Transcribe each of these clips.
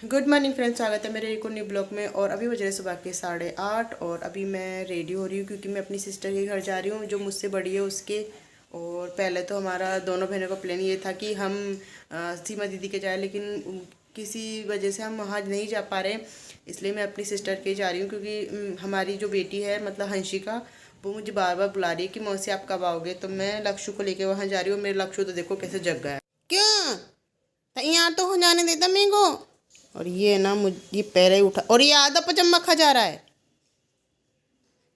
Good morning friends, स्वागत है मेरे एक और न्यू ब्लॉग में। और अभी बज रहे सुबह के 8:30 और अभी मैं रेडी हो रही हूँ क्योंकि मैं अपनी सिस्टर के घर जा रही हूँ जो मुझसे बड़ी है उसके। और पहले तो हमारा दोनों बहनों का प्लान ये था कि हम सीमा दीदी के जाए, लेकिन किसी वजह से हम वहाँ नहीं जा पा रहे, इसलिए मैं अपनी सिस्टर के जा रही हूँ। क्योंकि हमारी जो बेटी है मतलब हंशिका, वो मुझे बार बार बुला रही है कि मौसी आप कब आओगे। तो मैं लक्ष्य को लेकर वहाँ जा रही हूँ। मेरे लक्ष्य तो देखो कैसे जग गया है। क्यों तैयार तो हो जाने देता मेरे को। और ये ना ये पहले ही उठा और ये आधा पचम्मा खा जा रहा है।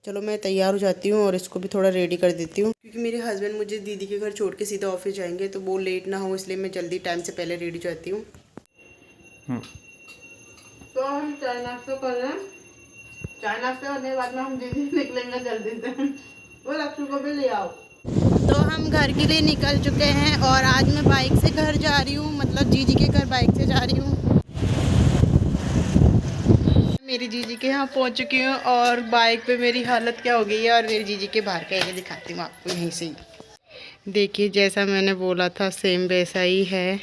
चलो मैं तैयार हो जाती हूँ और इसको भी थोड़ा रेडी कर देती हूँ क्योंकि मेरे हस्बैंड मुझे दीदी के घर छोड़ के सीधा ऑफिस जाएंगे, तो वो लेट ना हो इसलिए मैं जल्दी टाइम से पहले रेडी हो जाती हूँ। तो हम चाय नाश्ता कर रहे हैं। चाय नाश्ता करने के बाद में हम दीदी निकलेंगे जल्दी से। वो लक्ष्य को भी ले आओ। तो हम घर के लिए निकल चुके हैं और आज मैं बाइक से घर जा रही हूँ, मतलब जीजी के घर बाइक से जा रही हूँ। मेरी जीजी के यहाँ पहुँच चुकी हूँ और बाइक पे मेरी हालत क्या हो गई है। और मेरी जीजी के बाहर का एरिया दिखाती हूँ आपको यहीं से ही। देखिए जैसा मैंने बोला था सेम वैसा ही है,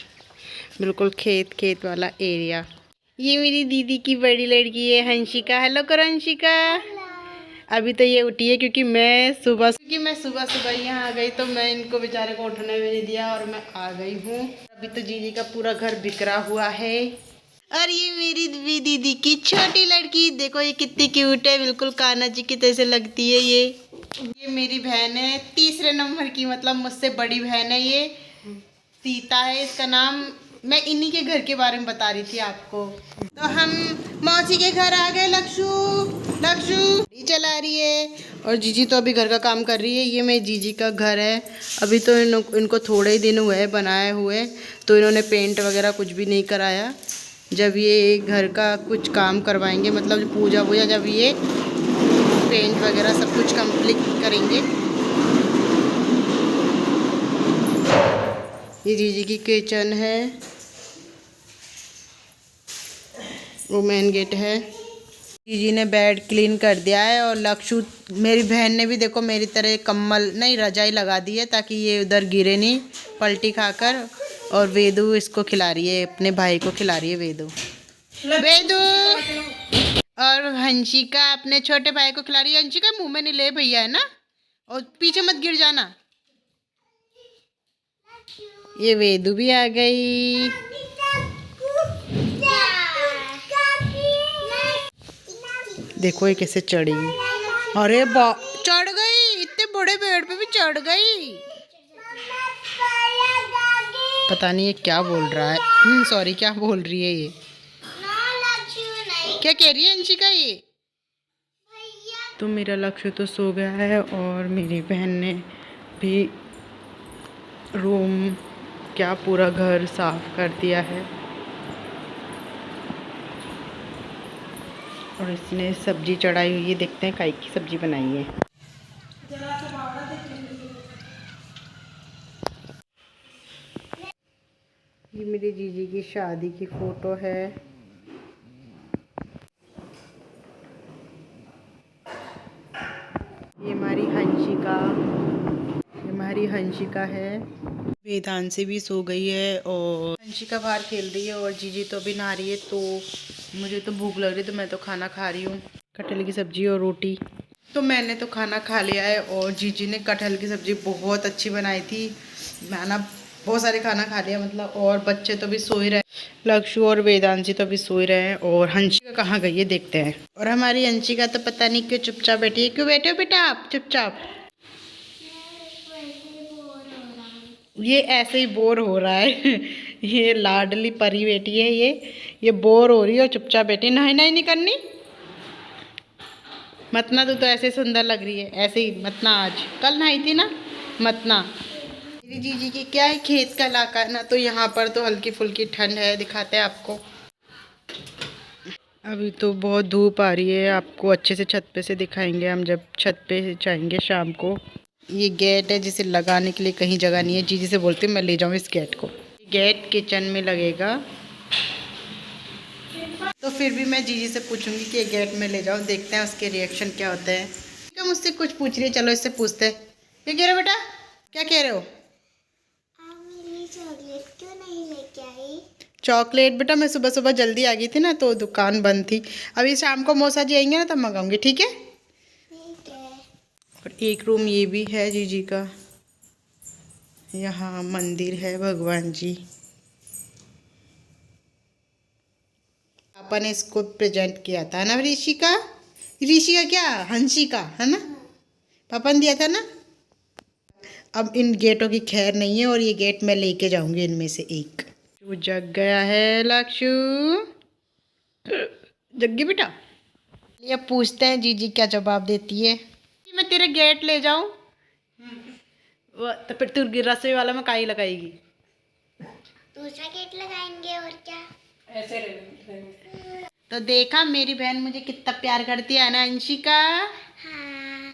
बिल्कुल खेत खेत वाला एरिया। ये मेरी दीदी की बड़ी लड़की है हंशिका। हेलो करो हंशिका। अभी तो ये उठी है क्योंकि मैं सुबह सुबह यहाँ आ गई, तो मैं इनको बेचारे को उठने भी नहीं दिया और मैं आ गई हूँ। अभी तो जीजी का पूरा घर बिखरा हुआ है। और ये मेरी भी दीदी की छोटी लड़की, देखो ये कितनी क्यूट है, बिल्कुल कान्हा जी की तरह से लगती है। ये मेरी बहन है तीसरे नंबर की, मतलब मुझसे बड़ी बहन है। ये सीता है इसका नाम। मैं इन्हीं के घर के बारे में बता रही थी आपको। तो हम मौसी के घर आ गए। लक्षु चला रही है और जीजी तो अभी घर का काम कर रही है। ये मेरी जीजी का घर है। अभी तो इनको थोड़े ही दिन हुए बनाए हुए, तो इन्होंने पेंट वगैरह कुछ भी नहीं कराया। जब ये घर का कुछ काम करवाएंगे, मतलब पूजा वूजा, जब ये पेंट वगैरह सब कुछ कंप्लीट करेंगे। ये जीजी की किचन है, वो मेन गेट है। जीजी ने बेड क्लीन कर दिया है और लक्षु मेरी बहन ने भी देखो मेरी तरह कम्बल नहीं रजाई लगा दी है ताकि ये उधर गिरे नहीं पलटी खाकर। और वेदू इसको खिला रही है, अपने भाई को खिला रही है वेदू। और हंशिका अपने छोटे भाई को खिला रही है। हंशिका मुंह में नहीं ले भैया है ना, और पीछे मत गिर जाना। ये वेदू भी आ गई। देखो ये कैसे चढ़ी। अरे चढ़ गई, इतने बड़े पेड़ पे भी चढ़ गई। पता नहीं ये क्या बोल रहा है। सॉरी क्या बोल रही है ये, क्या कह रही है अंशिका ये। तो मेरा लक्ष्य तो सो गया है और मेरी बहन ने भी रूम क्या पूरा घर साफ कर दिया है। और इसने सब्जी चढ़ाई हुई है, देखते हैं काई की सब्जी बनाई है। ये मेरी जीजी की शादी की फोटो है। ये हमारी हंशिका है। वेदांशी भी सो गई है और हंशिका बाहर खेल रही है और जीजी तो अभी नहा रही है। तो मुझे तो भूख लग रही है तो मैं तो खाना खा रही हूँ, कटहल की सब्जी और रोटी। तो मैंने तो खाना खा लिया है और जीजी ने कटहल की सब्जी बहुत अच्छी बनाई थी। मैंने बहुत सारे खाना खा लिया मतलब। और बच्चे तो भी सो ही रहे, लक्षु और वेदांशी तो भी सो ही रहे हैं। और हंशिका कहाँ गई है देखते हैं। और हमारी हंशिका तो पता नहीं क्यों चुपचाप बैठी है। क्यों बैठे हो बेटा आप चुपचाप? ये ऐसे ही बोर हो रहा है। ये लाडली परी बेटी है, ये बोर हो रही है और चुपचाप बैठी। नहीं नहीं नहीं करनी मतना, तू तो ऐसे सुंदर लग रही है, ऐसे ही मतना। आज कल नहाई थी ना मतना। मेरी जीजी की क्या है, खेत का इलाका है ना, तो यहाँ पर तो हल्की फुल्की ठंड है। दिखाते हैं आपको। अभी तो बहुत धूप आ रही है, आपको अच्छे से छत पे से दिखाएंगे हम जब छत पे जाएंगे शाम को। ये गेट है जिसे लगाने के लिए कहीं जगह नहीं है। जीजी से बोलती हूँ मैं ले जाऊँ इस गेट को। गेट किचन में लगेगा, तो फिर भी मैं जीजी से पूछूंगी कि ये गेट में ले जाओ, देखते हैं उसके रिएक्शन क्या होते हैं। क्या मुझसे कुछ पूछ रही है, चलो इससे पूछते हैं। क्या कह रहे हो बेटा, क्या कह रहे हो? आप मेरे लिए चॉकलेट क्यों नहीं लेके आई? चॉकलेट बेटा मैं सुबह सुबह जल्दी आ गई थी ना तो दुकान बंद थी। अभी शाम को मौसा जी आएंगे ना तब मंगाऊंगी, ठीक है। और एक रूम ये भी है जीजी का। यहाँ मंदिर है भगवान जी। पापा ने इसको प्रेजेंट किया था ना ऋषि का क्या हंसी का है ना, पापा ने दिया था ना। अब इन गेटों की खैर नहीं है और ये गेट मैं लेके जाऊंगी इनमें से एक। तू जग गया है लक्षु, जग गई बेटा। ये पूछते हैं जीजी क्या जवाब देती है। मैं तेरे गेट ले जाऊं तो फिर तू रसोई वाला में काई लगाएगी। दूसरा गेट लगाएंगे और क्या ऐसे रहेंगे। तो देखा मेरी बहन मुझे कितना प्यार करती है ना अंशिका। हाँ।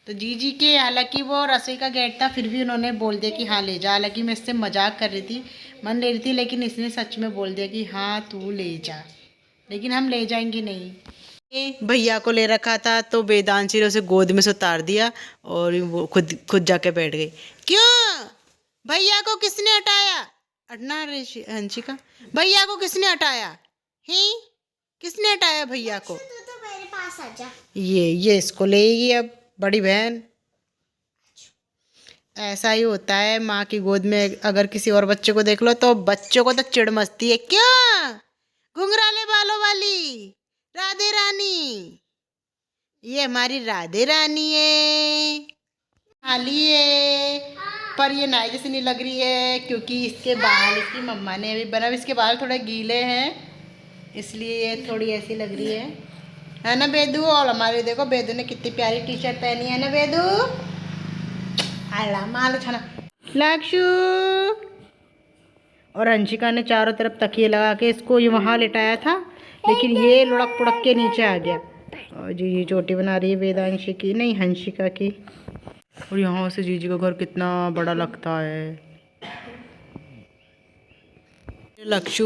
तो जीजी के हालांकि वो रसोई का गेट था फिर भी उन्होंने बोल दिया कि हाँ ले जा। हालांकि मैं इससे मजाक कर रही थी, मन ले रही थी, लेकिन इसने सच में बोल दिया कि हाँ तू ले जा, लेकिन हम ले जाएंगे नहीं। भैया को ले रखा था तो वेदांशी ने उसे गोद में से उतार दिया और वो खुद जाके बैठ गई। क्यों भैया को किसने हटाया? हटना हंसिका, भैया को किसने हटाया है? किसने हटाया भैया को? तो मेरे पास आ जा। ये इसको लेगी अब बड़ी बहन। ऐसा ही होता है माँ की गोद में अगर किसी और बच्चे को देख लो तो बच्चों को तो चिढ़ मचती है। क्यों घुंघराले बालों वाली राधे रानी, ये हमारी राधे रानी है, खाली है पर ये नाई जैसी नहीं लग रही है क्योंकि इसके बाल इसकी मम्मा ने अभी बना, इसके बाल थोड़े गीले हैं इसलिए ये थोड़ी ऐसी लग रही है ना बेदू। और हमारे देखो बेदू ने कितनी प्यारी टी शर्ट पहनी है ना बेदू। आला माल छाना लक्षु। और अंशिका ने चारों तरफ तकिए लगा के इसको वहाँ लिटाया था लेकिन ये लुढ़क पुड़क के नीचे आ गया। और जीजी चोटी बना रही है वेदांशी की, नहीं हंसिका की। और यहाँ से जीजी का घर कितना बड़ा लगता है। लक्षु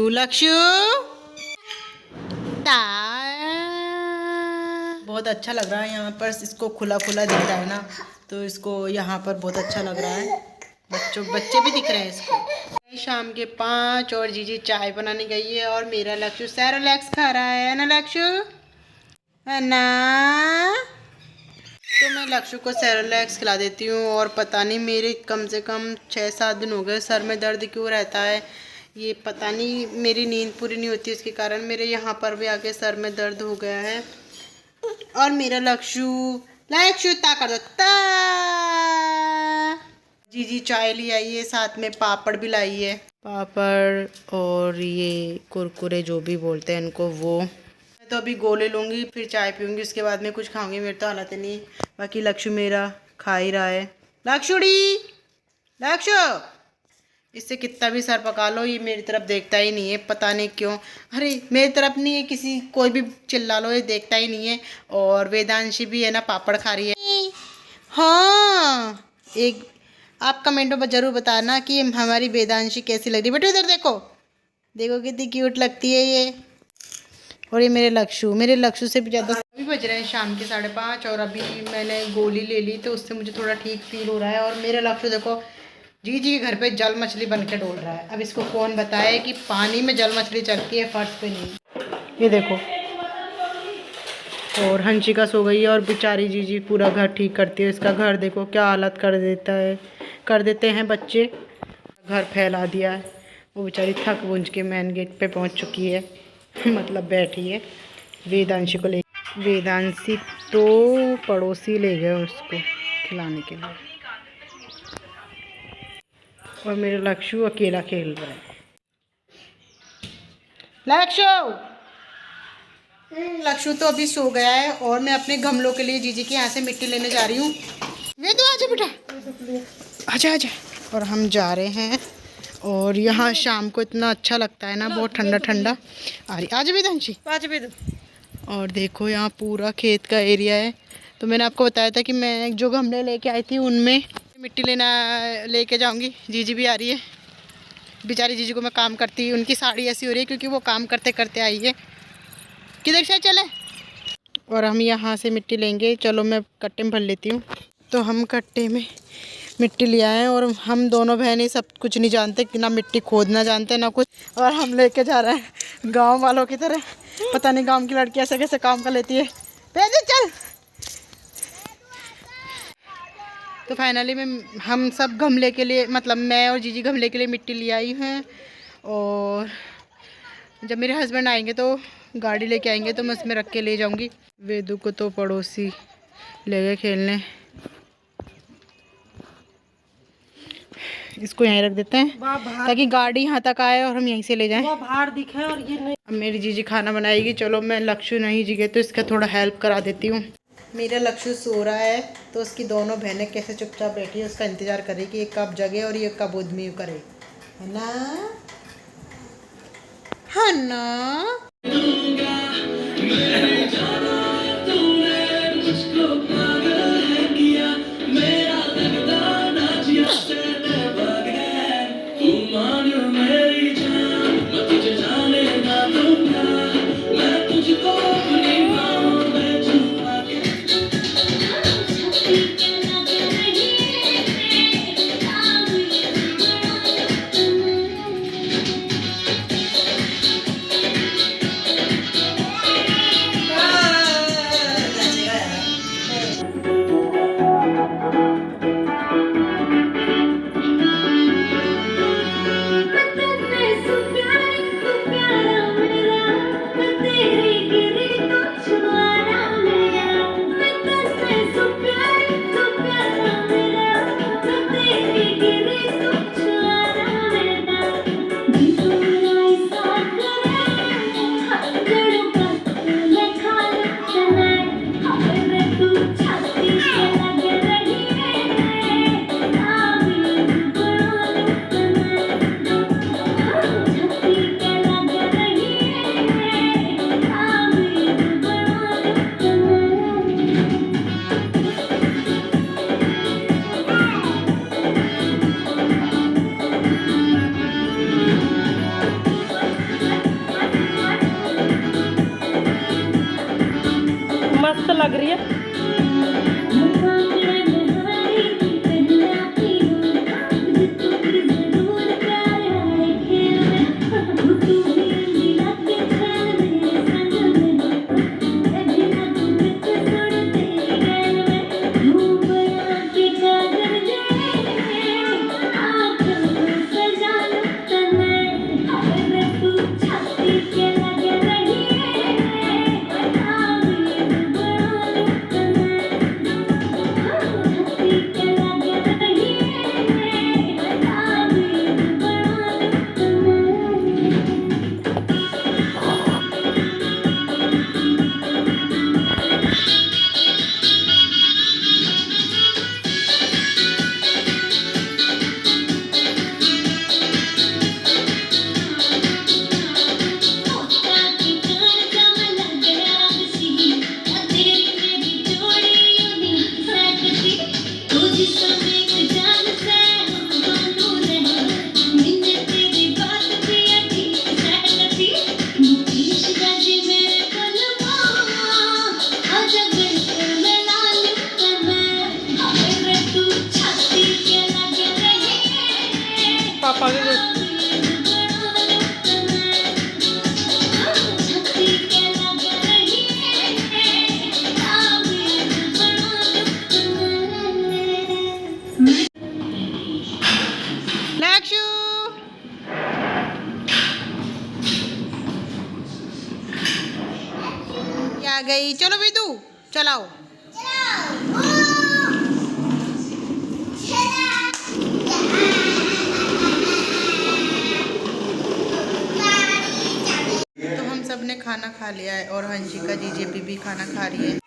बहुत अच्छा लग रहा है यहाँ पर, इसको खुला खुला दिख रहा है ना तो इसको यहाँ पर बहुत अच्छा लग रहा है। बच्चे भी दिख रहे हैं इसको। शाम के 5 और जीजी चाय बनाने गई है और मेरा लक्षु सेरेलैक्स खा रहा है ना लक्षु, है ना। तो मैं लक्षु को सेरेलैक्स खिला देती हूँ। और पता नहीं मेरे कम से कम 6-7 दिन हो गए सर में दर्द क्यों रहता है, ये पता नहीं मेरी नींद पूरी नहीं होती इसके कारण मेरे यहाँ पर भी आके सर में दर्द हो गया है। और मेरा लक्षु ता कर दो ता। जीजी चाय ले आई है, साथ में पापड़ भी लाई है, पापड़ और ये कुरकुरे जो भी बोलते हैं इनको वो। मैं तो अभी गोले लूँगी फिर चाय पीऊँगी, उसके बाद में कुछ खाऊंगी, मेरे तो हालत नहीं। बाकी लक्षु मेरा खा ही रहा है। लक्षु इससे कितना भी सर पका लो ये मेरी तरफ देखता ही नहीं है, पता नहीं क्यों। अरे मेरी तरफ नहीं है, किसी कोई भी चिल्ला लो ये देखता ही नहीं है। और वेदांशी भी है ना पापड़ खा रही है। हाँ एक आप कमेंटों पर ज़रूर बताना कि हमारी वेदांशी कैसी लग रही है। बेटा इधर देखो कितनी क्यूट लगती है ये। और ये मेरे लक्षु से भी ज़्यादा। अभी बज रहे हैं शाम के 5:30 और अभी मैंने गोली ले ली तो उससे मुझे थोड़ा ठीक फील हो रहा है। और मेरा लक्षु देखो जीजी के घर पे जल मछली बन के डोल रहा है। अब इसको कौन बताए कि पानी में जल मछली चलती है फर्श पे नहीं। ये देखो। और हंसिका सो गई है और बेचारी जीजी पूरा घर ठीक करती है। इसका घर देखो क्या हालत कर देते हैं बच्चे, घर फैला दिया है। वो बेचारी थक बुंझ के मेन गेट पे पहुंच चुकी है मतलब बैठी है। वेदांशी तो पड़ोसी ले गए उसको खिलाने के लिए और मेरे लक्षु अकेला खेल रहा है। लक्षु तो अभी सो गया है और मैं अपने गमलों के लिए जीजी के यहाँ से मिट्टी लेने जा रही हूँ। वेदू आजा बेटा आजा। और हम जा रहे हैं और यहाँ शाम को इतना अच्छा लगता है ना, बहुत ठंडा ठंडा। आजा वेदांशी आजा वेदू। और देखो यहाँ पूरा खेत का एरिया है। तो मैंने आपको बताया था कि मैं जो गमले लेके आई थी उनमें मिट्टी लेके जाऊंगी। जीजी भी आ रही है, बेचारी जीजी को मैं काम करती, उनकी साड़ी ऐसी हो रही है क्योंकि वो काम करते करते आई है। किधर से चले। और हम यहाँ से मिट्टी लेंगे। चलो मैं कट्टे में भर लेती हूँ। तो हम कट्टे में मिट्टी ले आए हैं और हम दोनों बहनें सब कुछ नहीं जानते कि ना मिट्टी खोदना जानते ना कुछ, और हम लेके जा रहे हैं गांव वालों की तरह। पता नहीं गांव की लड़की ऐसे कैसे काम कर लेती है। भेजी चल। तो फाइनली हम सब गमले के लिए, मतलब मैं और जीजी गमले के लिए मिट्टी ले आई हैं, और जब मेरे हस्बैंड आएंगे तो गाड़ी लेके आएंगे तो मैं उसमें रख के ले जाऊंगी। वेदू को तो पड़ोसी ले गए खेलने, इसको यहीं रख देते हैं ताकि गाड़ी यहाँ तक आए और हम यहीं से ले जाएं। बाहर दिखे और ये नहीं। अब मेरी जीजी खाना बनाएगी। चलो मैं लक्ष्य नहीं जीगे तो इसका थोड़ा हेल्प करा देती हूँ। मेरा लक्ष्य सो रहा है तो उसकी दोनों बहनें कैसे चुपचाप बैठी है उसका इंतजार करे कि ये कब जगे और ये कब उद्मी करे, है ना? है ना? मस्त लग रही है। पापा के लक्ष्य आ गई। चलो भी तू चलाओ। सबने खाना खा लिया है और हंशिका जीजेपी भी खाना खा रही है।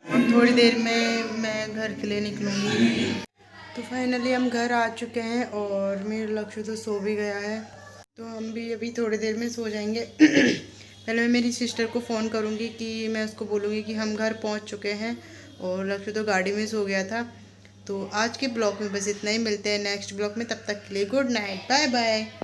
और थोड़ी देर में मैं घर के लिए निकलूँगी। तो फाइनली हम घर आ चुके हैं और मेरा लक्ष्य तो सो भी गया है, तो हम भी अभी थोड़ी देर में सो जाएंगे। पहले मैं मेरी सिस्टर को फ़ोन करूँगी कि मैं उसको बोलूँगी कि हम घर पहुँच चुके हैं, और लक्ष्य तो गाड़ी में सो गया था। तो आज के ब्लॉग में बस इतना ही। मिलते हैं नेक्स्ट ब्लॉग में, तब तक के लिए गुड नाइट, बाय बाय।